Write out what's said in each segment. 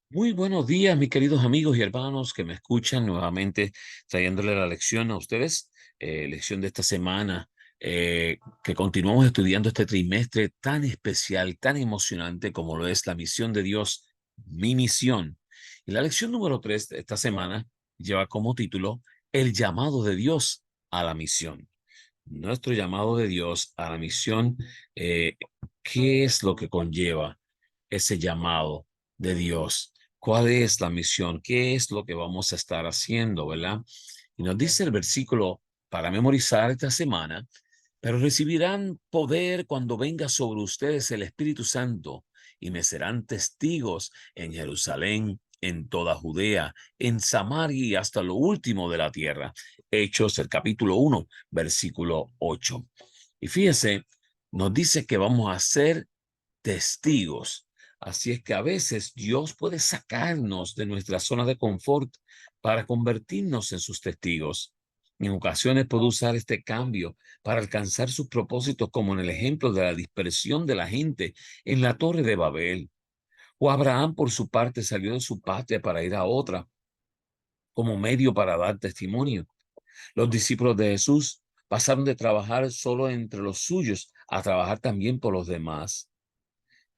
Muy buenos días, mis queridos amigos y hermanos que me escuchan nuevamente, trayéndole la lección a ustedes, lección de esta semana, que continuamos estudiando este trimestre tan especial, tan emocionante como lo es la misión de Dios, mi misión. Y la lección número 3 de esta semana lleva como título El llamado de Dios a la misión. Nuestro llamado de Dios a la misión, eh, ¿qué es lo que conlleva ese llamado de Dios? ¿Cuál es la misión? ¿Qué es lo que vamos a estar haciendo, verdad? Y nos dice el versículo para memorizar esta semana, pero recibirán poder cuando venga sobre ustedes el Espíritu Santo y me serán testigos en Jerusalén, en toda Judea, en Samaria y hasta lo último de la tierra. Hechos, el capítulo 1, versículo 8. Y fíjese, nos dice que vamos a ser testigos. Así es que a veces Dios puede sacarnos de nuestra zona de confort para convertirnos en sus testigos. En ocasiones puede usar este cambio para alcanzar sus propósitos, como en el ejemplo de la dispersión de la gente en la Torre de Babel. O Abraham, por su parte, salió de su patria para ir a otra como medio para dar testimonio. Los discípulos de Jesús pasaron de trabajar solo entre los suyos a trabajar también por los demás.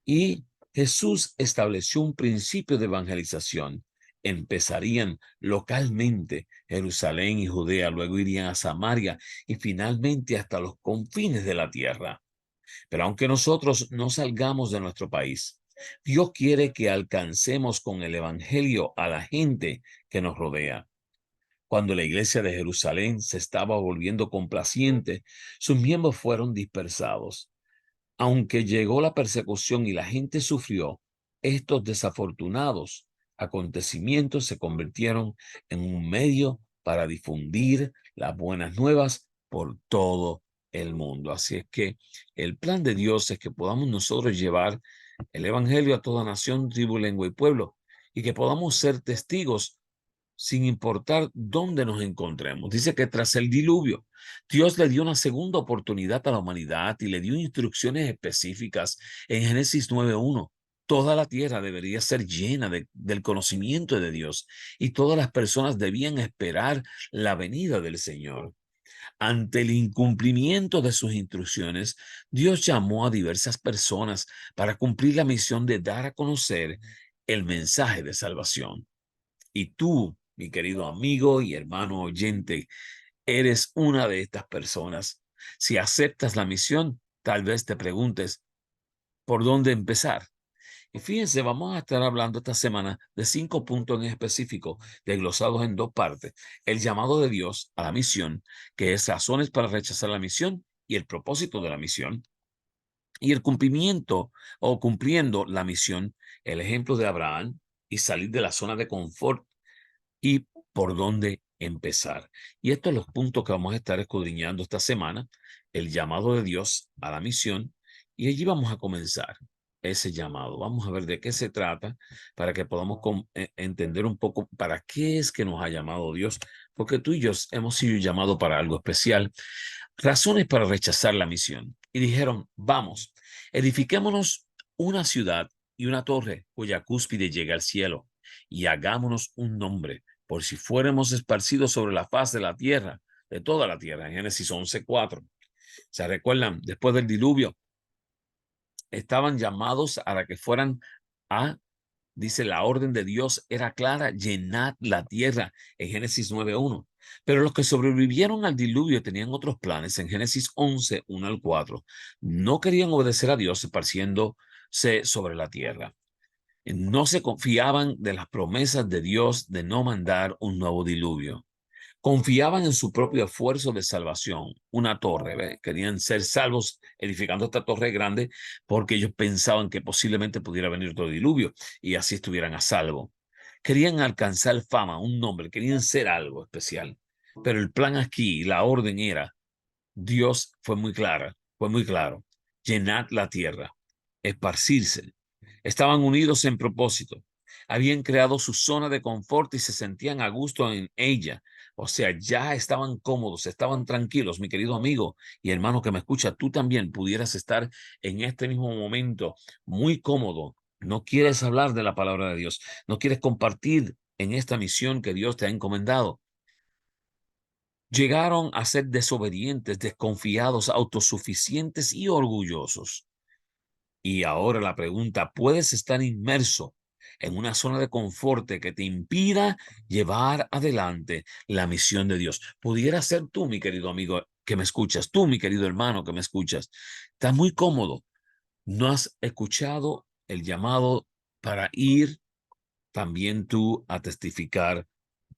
Y Jesús estableció un principio de evangelización. Empezarían localmente Jerusalén y Judea, luego irían a Samaria y finalmente hasta los confines de la tierra. Pero aunque nosotros no salgamos de nuestro país, Dios quiere que alcancemos con el evangelio a la gente que nos rodea. Cuando la iglesia de Jerusalén se estaba volviendo complaciente, sus miembros fueron dispersados. Aunque llegó la persecución y la gente sufrió, estos desafortunados acontecimientos se convirtieron en un medio para difundir las buenas nuevas por todo el mundo. Así es que el plan de Dios es que podamos nosotros llevar el evangelio a toda nación, tribu, lengua y pueblo, y que podamos ser testigos sin importar dónde nos encontremos. Dice que tras el diluvio, Dios le dio una segunda oportunidad a la humanidad y le dio instrucciones específicas en Génesis 9:1. Toda la tierra debería ser llena del conocimiento de Dios y todas las personas debían esperar la venida del Señor. Ante el incumplimiento de sus instrucciones, Dios llamó a diversas personas para cumplir la misión de dar a conocer el mensaje de salvación. Y tú, mi querido amigo y hermano oyente, eres una de estas personas. Si aceptas la misión, tal vez te preguntes, ¿por dónde empezar? Y fíjense, vamos a estar hablando esta semana de 5 puntos en específico, desglosados en 2 partes. El llamado de Dios a la misión, que es razones para rechazar la misión y el propósito de la misión. Y el cumplimiento o cumpliendo la misión, el ejemplo de Abraham y salir de la zona de confort y por dónde empezar. Y estos son los puntos que vamos a estar escudriñando esta semana, el llamado de Dios a la misión, y allí vamos a comenzar ese llamado. Vamos a ver de qué se trata para que podamos entender un poco para qué es que nos ha llamado Dios, porque tú y yo hemos sido llamados para algo especial. Razones para rechazar la misión. Y dijeron, vamos, edifiquémonos una ciudad y una torre cuya cúspide llega al cielo, y hagámonos un nombre, por si fuéramos esparcidos sobre la faz de la tierra, de toda la tierra, en Génesis 11:4. ¿Se recuerdan? Después del diluvio, estaban llamados a la que fueran a, dice, la orden de Dios era clara, llenad la tierra, en Génesis 9:1. Pero los que sobrevivieron al diluvio tenían otros planes, en Génesis 11:1 al 4. No querían obedecer a Dios esparciéndose sobre la tierra. No se confiaban de las promesas de Dios de no mandar un nuevo diluvio. Confiaban en su propio esfuerzo de salvación, una torre, ¿ve? Querían ser salvos edificando esta torre grande porque ellos pensaban que posiblemente pudiera venir otro diluvio y así estuvieran a salvo. Querían alcanzar fama, un nombre, querían ser algo especial. Pero el plan aquí, la orden era, Dios fue muy claro, llenad la tierra, esparcirse. Estaban unidos en propósito. Habían creado su zona de confort y se sentían a gusto en ella. O sea, ya estaban cómodos, estaban tranquilos. Mi querido amigo y hermano que me escucha, tú también pudieras estar en este mismo momento muy cómodo. No quieres hablar de la palabra de Dios, no quieres compartir en esta misión que Dios te ha encomendado. Llegaron a ser desobedientes, desconfiados, autosuficientes y orgullosos. Y ahora la pregunta, ¿puedes estar inmerso en una zona de confort que te impida llevar adelante la misión de Dios? Pudiera ser tú, mi querido amigo que me escuchas, tú, mi querido hermano que me escuchas. Estás muy cómodo. No has escuchado el llamado para ir también tú a testificar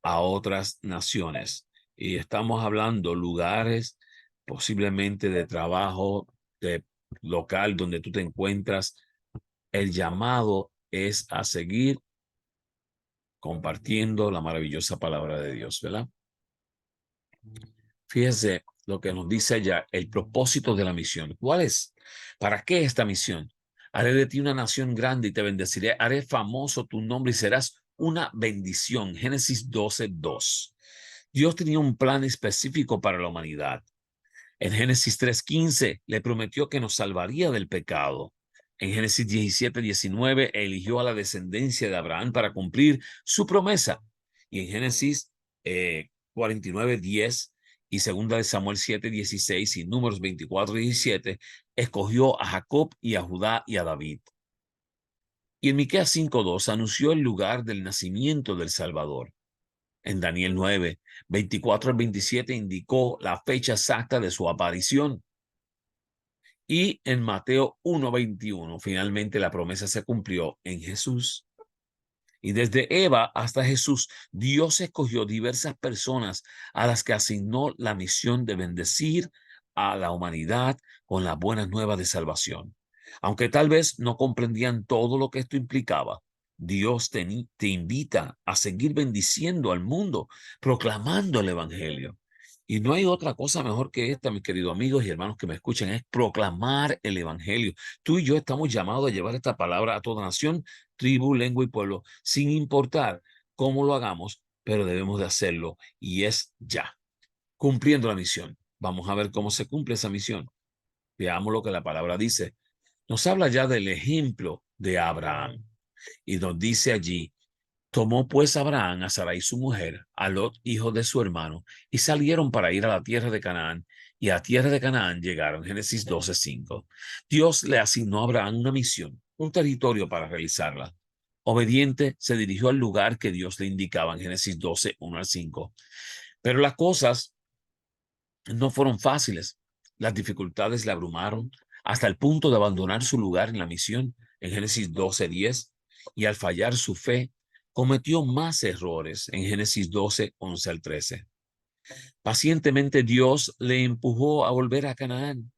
a otras naciones. Y estamos hablando lugares posiblemente de trabajo, de local donde tú te encuentras. El llamado es a seguir compartiendo la maravillosa palabra de Dios, ¿verdad? Fíjese lo que nos dice allá, el propósito de la misión. ¿Cuál es? ¿Para qué esta misión? Haré de ti una nación grande y te bendeciré. Haré famoso tu nombre y serás una bendición. Génesis 12:2. Dios tenía un plan específico para la humanidad. En Génesis 3:15 le prometió que nos salvaría del pecado. En Génesis 17:19 eligió a la descendencia de Abraham para cumplir su promesa. Y en Génesis 49:10 y segunda de Samuel 7:16 y Números 24:17 escogió a Jacob y a Judá y a David. Y en Miqueas 5:2 anunció el lugar del nacimiento del Salvador. En Daniel 9:24 al 27 indicó la fecha exacta de su aparición. Y en Mateo 1:21, finalmente la promesa se cumplió en Jesús. Y desde Eva hasta Jesús, Dios escogió diversas personas a las que asignó la misión de bendecir a la humanidad con las buenas nuevas de salvación. Aunque tal vez no comprendían todo lo que esto implicaba, Dios te invita a seguir bendiciendo al mundo, proclamando el Evangelio. Y no hay otra cosa mejor que esta, mis queridos amigos y hermanos que me escuchan, es proclamar el Evangelio. Tú y yo estamos llamados a llevar esta palabra a toda nación, tribu, lengua y pueblo, sin importar cómo lo hagamos, pero debemos de hacerlo y es ya, cumpliendo la misión. Vamos a ver cómo se cumple esa misión. Veamos lo que la palabra dice. Nos habla ya del ejemplo de Abraham y nos dice allí, tomó pues Abraham a Sarai su mujer, a Lot, hijo de su hermano, y salieron para ir a la tierra de Canaán, y a tierra de Canaán llegaron. Génesis 12:5. Dios le asignó a Abraham una misión, un territorio para realizarla. Obediente, se dirigió al lugar que Dios le indicaba en Génesis 12:1 al 5. Pero las cosas no fueron fáciles. Las dificultades le abrumaron hasta el punto de abandonar su lugar en la misión en Génesis 12:10 y al fallar su fe cometió más errores en Génesis 12:11 al 13. Pacientemente Dios le empujó a volver a Canaán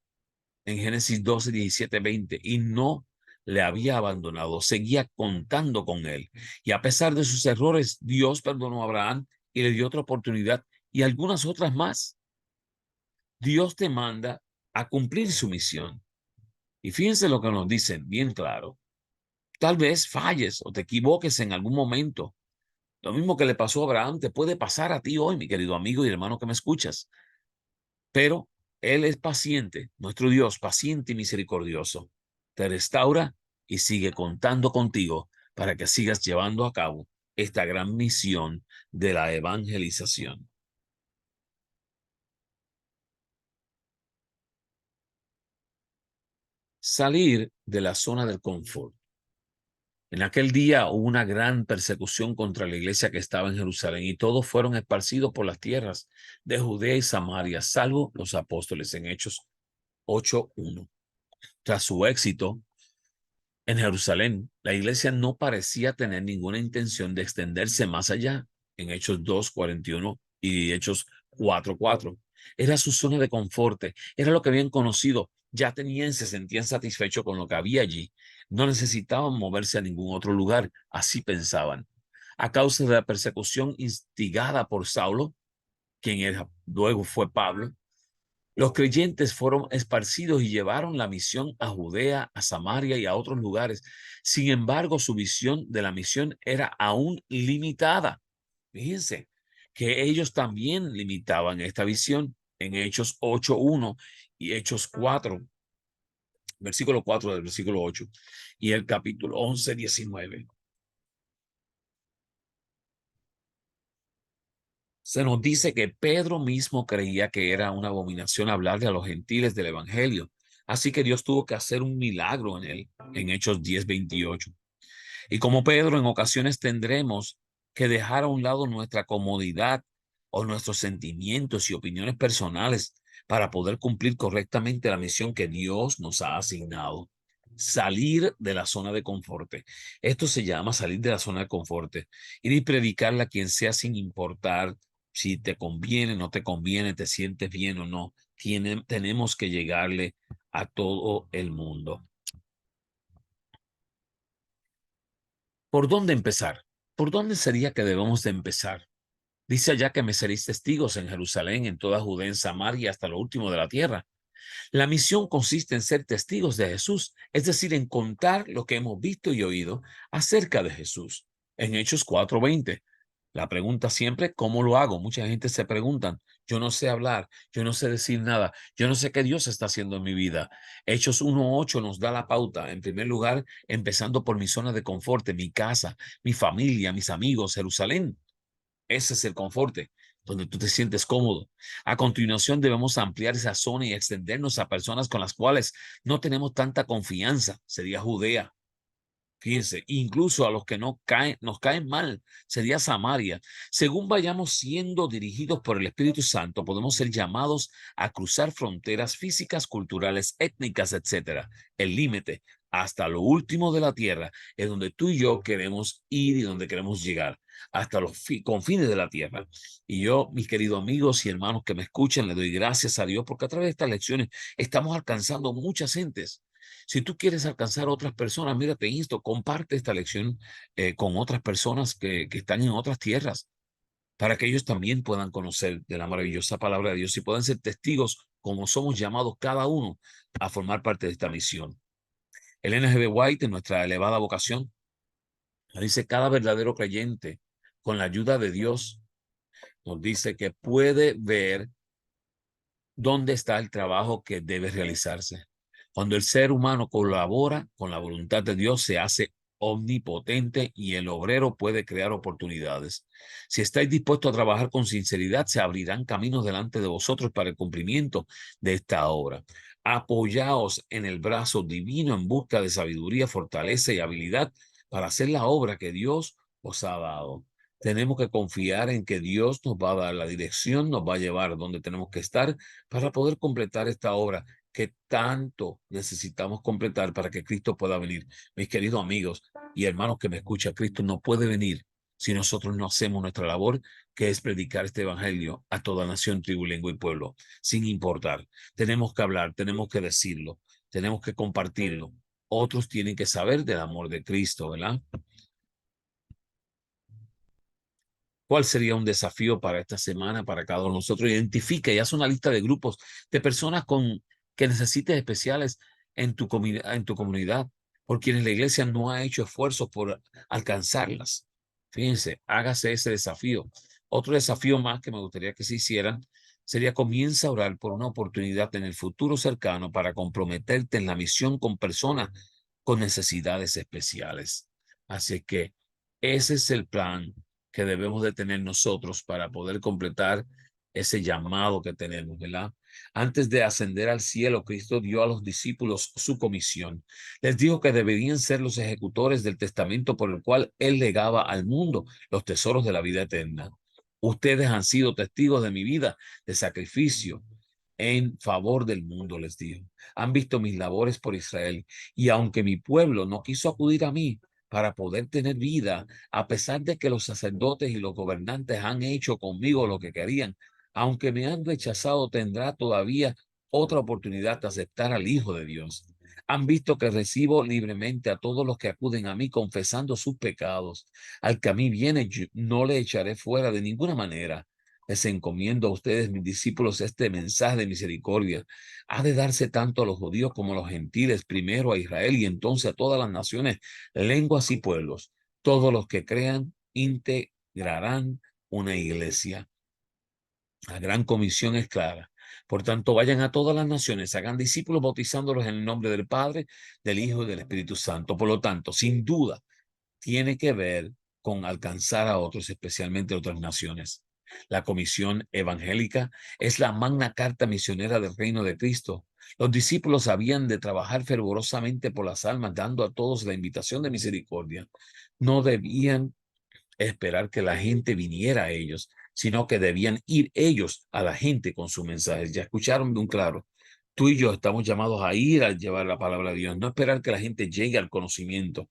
en Génesis 12:17-20 y no le había abandonado, seguía contando con él. Y a pesar de sus errores, Dios perdonó a Abraham y le dio otra oportunidad y algunas otras más. Dios te manda a cumplir su misión. Y fíjense lo que nos dicen bien claro. Tal vez falles o te equivoques en algún momento. Lo mismo que le pasó a Abraham te puede pasar a ti hoy, mi querido amigo y hermano que me escuchas. Pero Él es paciente, nuestro Dios, paciente y misericordioso. Te restaura y sigue contando contigo para que sigas llevando a cabo esta gran misión de la evangelización. Salir de la zona del confort. En aquel día hubo una gran persecución contra la iglesia que estaba en Jerusalén y todos fueron esparcidos por las tierras de Judea y Samaria, salvo los apóstoles en Hechos 8:1. Tras su éxito en Jerusalén, la iglesia no parecía tener ninguna intención de extenderse más allá en Hechos 2:41 y Hechos 4:4. Era su zona de confort, era lo que habían conocido, ya tenían, se sentían satisfechos con lo que había allí. No necesitaban moverse a ningún otro lugar, así pensaban. A causa de la persecución instigada por Saulo, quien luego fue Pablo, los creyentes fueron esparcidos y llevaron la misión a Judea, a Samaria y a otros lugares. Sin embargo, su visión de la misión era aún limitada. Fíjense que ellos también limitaban esta visión en Hechos 8:1 y Hechos 4, versículo 4 del versículo 8 y el capítulo 11:19. Se nos dice que Pedro mismo creía que era una abominación hablarle a los gentiles del evangelio. Así que Dios tuvo que hacer un milagro en él, en Hechos 10:28. Y como Pedro, en ocasiones tendremos que dejar a un lado nuestra comodidad o nuestros sentimientos y opiniones personales para poder cumplir correctamente la misión que Dios nos ha asignado. Salir de la zona de confort. Esto se llama salir de la zona de confort. Ir y predicarle a quien sea sin importar si te conviene, no te conviene, te sientes bien o no. Tenemos que llegarle a todo el mundo. ¿Por dónde empezar? ¿Por dónde sería que debemos de empezar? Dice allá que me seréis testigos en Jerusalén, en toda Judea, en Samaria, hasta lo último de la tierra. La misión consiste en ser testigos de Jesús, es decir, en contar lo que hemos visto y oído acerca de Jesús. En Hechos 4:20, la pregunta siempre, ¿cómo lo hago? Mucha gente se preguntan, yo no sé hablar, yo no sé decir nada, yo no sé qué Dios está haciendo en mi vida. Hechos 1:8 nos da la pauta, en primer lugar, empezando por mi zona de confort, mi casa, mi familia, mis amigos, Jerusalén. Ese es el confort, donde tú te sientes cómodo. A continuación, debemos ampliar esa zona y extendernos a personas con las cuales no tenemos tanta confianza. Sería Judea. Fíjense, incluso a los que no caen, nos caen mal, sería Samaria. Según vayamos siendo dirigidos por el Espíritu Santo, podemos ser llamados a cruzar fronteras físicas, culturales, étnicas, etcétera. El límite hasta lo último de la tierra es donde tú y yo queremos ir y donde queremos llegar, hasta los confines de la tierra. Y yo, mis queridos amigos y hermanos que me escuchan, le doy gracias a Dios porque a través de estas lecciones estamos alcanzando muchas gentes. Si tú quieres alcanzar a otras personas, mira, te insto, comparte esta lección con otras personas que están en otras tierras, para que ellos también puedan conocer de la maravillosa palabra de Dios y puedan ser testigos como somos llamados cada uno a formar parte de esta misión. Elena G. de White, en nuestra elevada vocación, nos dice, cada verdadero creyente, con la ayuda de Dios, nos dice que puede ver dónde está el trabajo que debe realizarse. Cuando el ser humano colabora con la voluntad de Dios, se hace omnipotente y el obrero puede crear oportunidades. Si estáis dispuestos a trabajar con sinceridad, se abrirán caminos delante de vosotros para el cumplimiento de esta obra. Apoyaos en el brazo divino en busca de sabiduría, fortaleza y habilidad para hacer la obra que Dios os ha dado. Tenemos que confiar en que Dios nos va a dar la dirección, nos va a llevar donde tenemos que estar para poder completar esta obra que tanto necesitamos completar para que Cristo pueda venir. Mis queridos amigos y hermanos que me escuchan, Cristo no puede venir si nosotros no hacemos nuestra labor, que es predicar este evangelio a toda nación, tribu, lengua y pueblo, sin importar. Tenemos que hablar, tenemos que decirlo, tenemos que compartirlo. Otros tienen que saber del amor de Cristo, ¿verdad? ¿Cuál sería un desafío para esta semana, para cada uno de nosotros? Identifica y haz una lista de grupos de personas que necesites especiales en tu comunidad, por quienes la iglesia no ha hecho esfuerzos por alcanzarlas. Fíjense, hágase ese desafío. Otro desafío más que me gustaría que se hicieran sería comienza a orar por una oportunidad en el futuro cercano para comprometerte en la misión con personas con necesidades especiales. Así que ese es el plan que debemos de tener nosotros para poder completar ese llamado que tenemos, ¿verdad? Antes de ascender al cielo, Cristo dio a los discípulos su comisión. Les dijo que deberían ser los ejecutores del testamento por el cual Él legaba al mundo los tesoros de la vida eterna. Ustedes han sido testigos de mi vida de sacrificio en favor del mundo, les dijo. Han visto mis labores por Israel y aunque mi pueblo no quiso acudir a mí para poder tener vida, a pesar de que los sacerdotes y los gobernantes han hecho conmigo lo que querían, aunque me han rechazado, tendrá todavía otra oportunidad de aceptar al Hijo de Dios. Han visto que recibo libremente a todos los que acuden a mí confesando sus pecados. Al que a mí viene, yo no le echaré fuera de ninguna manera. Les encomiendo a ustedes, mis discípulos, este mensaje de misericordia. Ha de darse tanto a los judíos como a los gentiles, primero a Israel y entonces a todas las naciones, lenguas y pueblos. Todos los que crean integrarán una iglesia. La gran comisión es clara. Por tanto, vayan a todas las naciones, hagan discípulos bautizándolos en el nombre del Padre, del Hijo y del Espíritu Santo. Por lo tanto, sin duda, tiene que ver con alcanzar a otros, especialmente otras naciones. La comisión evangélica es la magna carta misionera del reino de Cristo. Los discípulos habían de trabajar fervorosamente por las almas, dando a todos la invitación de misericordia. No debían esperar que la gente viniera a ellos, sino que debían ir ellos a la gente con su mensaje. Ya escucharon de un claro. Tú y yo estamos llamados a ir a llevar la palabra de Dios, no esperar que la gente llegue al conocimiento.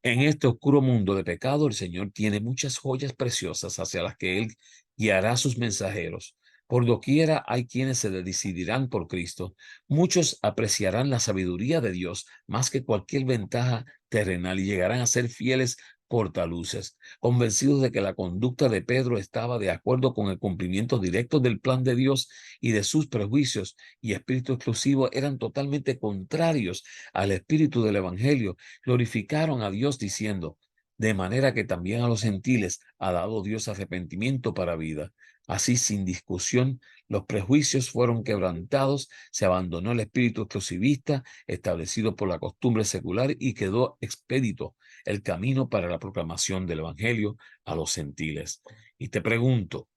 En este oscuro mundo de pecado, el Señor tiene muchas joyas preciosas hacia las que Él guiará a sus mensajeros. Por doquiera hay quienes se decidirán por Cristo. Muchos apreciarán la sabiduría de Dios más que cualquier ventaja terrenal y llegarán a ser fieles portaluces, convencidos de que la conducta de Pedro estaba de acuerdo con el cumplimiento directo del plan de Dios y de sus prejuicios y espíritu exclusivo eran totalmente contrarios al espíritu del Evangelio. Glorificaron a Dios diciendo, de manera que también a los gentiles ha dado Dios arrepentimiento para vida. Así, sin discusión, los prejuicios fueron quebrantados, se abandonó el espíritu exclusivista establecido por la costumbre secular y quedó expedito el camino para la proclamación del Evangelio a los gentiles. Y te pregunto,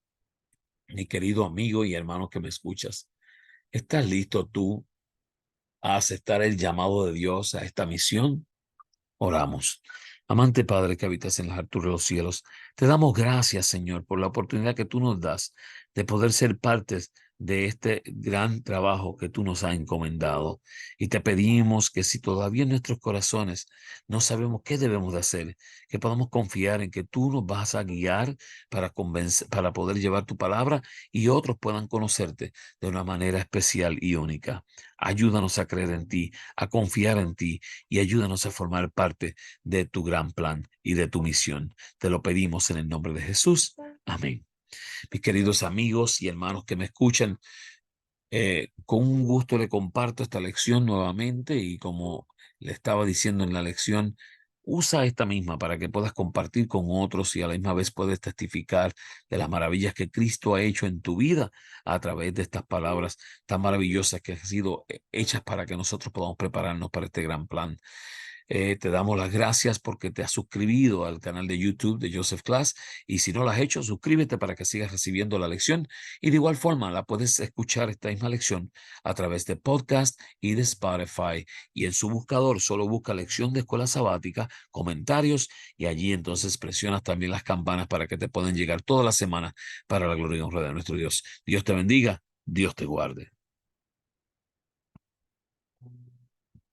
mi querido amigo y hermano que me escuchas, ¿estás listo tú a aceptar el llamado de Dios a esta misión? Oramos. Amante Padre que habitas en las alturas de los cielos, te damos gracias, Señor, por la oportunidad que tú nos das de poder ser partes de este gran trabajo que tú nos has encomendado. Y te pedimos que si todavía en nuestros corazones no sabemos qué debemos de hacer, que podamos confiar en que tú nos vas a guiar para poder llevar tu palabra y otros puedan conocerte de una manera especial y única. Ayúdanos a creer en ti, a confiar en ti y ayúdanos a formar parte de tu gran plan y de tu misión. Te lo pedimos en el nombre de Jesús. Amén. Mis queridos amigos y hermanos que me escuchan, con un gusto le comparto esta lección nuevamente y como le estaba diciendo en la lección, usa esta misma para que puedas compartir con otros y a la misma vez puedes testificar de las maravillas que Cristo ha hecho en tu vida a través de estas palabras tan maravillosas que han sido hechas para que nosotros podamos prepararnos para este gran plan. Te damos las gracias porque te has suscribido al canal de YouTube de Joseph Class y si no lo has hecho, suscríbete para que sigas recibiendo la lección y de igual forma la puedes escuchar esta misma lección a través de podcast y de Spotify y en su buscador solo busca lección de escuela sabática, comentarios y allí entonces presionas también las campanas para que te puedan llegar toda la semana para la gloria y honra de nuestro Dios. Dios te bendiga, Dios te guarde.